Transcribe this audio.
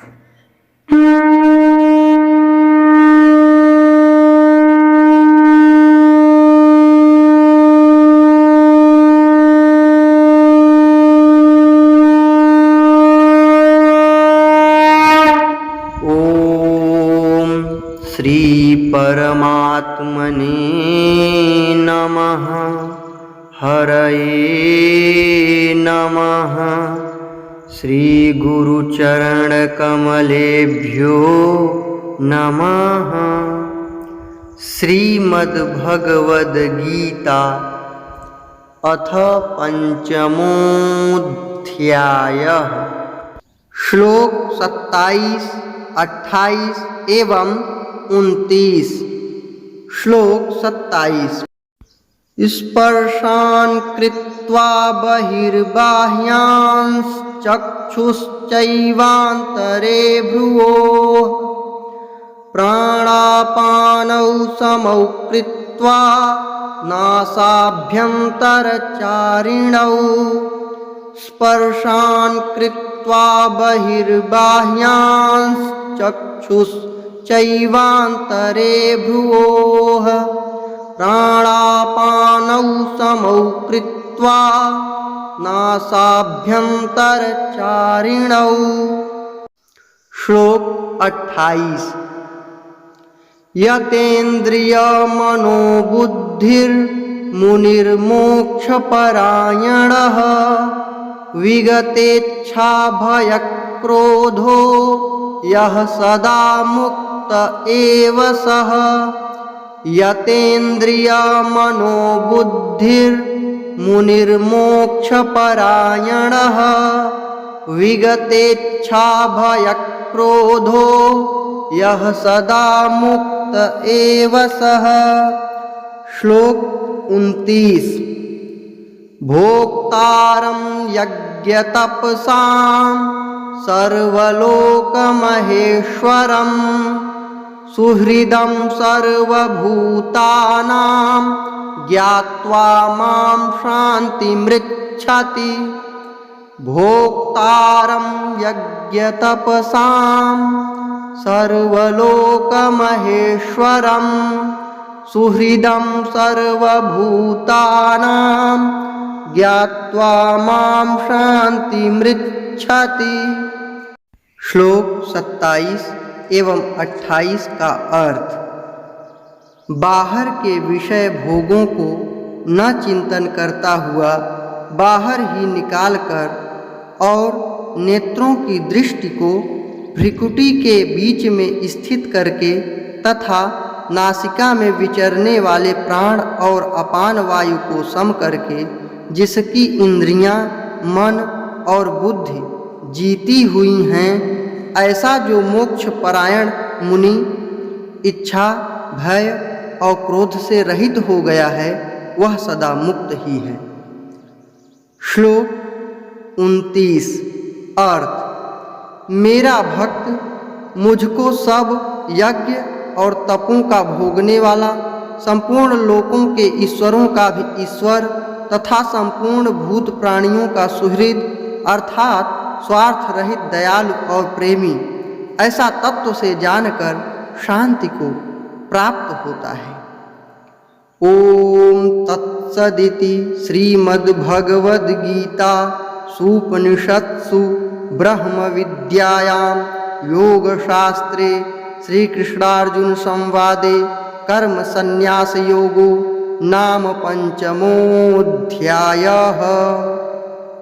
श्री परमात्मने नमः। हरये नमः। श्री गुरुचरण कमलेभ्यो नमः। श्रीमद्भगवद्गीता अथ पंचमोऽध्यायः। श्लोक 27, 28 एवं 29। श्लोक 27। स्पर्शान् कृत्वा बहिर्बाह्यांश्चक्षुश्चैवान्तरे भ्रुवोः प्राणापानौ समौ कृत्वा नासाभ्यन्तरचारिणौ स्पर्शान् कृत्वा बहिर्बाह्यांश्चक्षुश्चैवान्तरे भ्रुवोः प्राणापानौ समौ कृत्वा नासाभ्यन्तरचारिणौ। श्लोक 28। यतेन्द्रियमनोबुद्धिर्मुनिर्मोक्षपरायणः विगतेच्छाभयक्रोधो यः सदा मुक्त एव सः। यतेन्द्रियमनोबुद्धिर्मुनिर्मोक्षपरायणः विगतेच्छाभयक्रोधो यः सदा मुक्त एव सः। श्लोक 29। भोक्तारं यज्ञतपसां सर्वलोकमहेश्वरं सुहृदं सर्वभूतानां ज्ञात्वा मां शान्तिमृच्छति। भोक्तारं यज्ञतपसां सर्वलोकमहेश्वरं सुहृदं सर्वभूतानां ज्ञात्वा मां शान्तिमृच्छति। श्लोक 27 एवं 28 का अर्थ। बाहर के विषय भोगों को न चिंतन करता हुआ बाहर ही निकालकर और नेत्रों की दृष्टि को भ्रिकुटी के बीच में स्थित करके तथा नासिका में विचरने वाले प्राण और अपान वायु को सम करके जिसकी इंद्रियां, मन और बुद्धि जीती हुई हैं, ऐसा जो मोक्ष परायण मुनि इच्छा, भय और क्रोध से रहित हो गया है, वह सदा मुक्त ही है। श्लोक 29। अर्थ। मेरा भक्त मुझको सब यज्ञ और तपों का भोगने वाला, संपूर्ण लोकों के ईश्वरों का भी ईश्वर तथा संपूर्ण भूत प्राणियों का सुहृद अर्थात स्वार्थ रहित दयालु और प्रेमी, ऐसा तत्व से जानकर शांति को प्राप्त होता है। ओम तत्सदिति श्रीमद्भगवद्गीता सूपनिषत्सु ब्रह्म विद्यायां योगशास्त्रे श्रीकृष्णार्जुन संवादे कर्म संन्यास योगो नाम पंचमोऽध्यायः।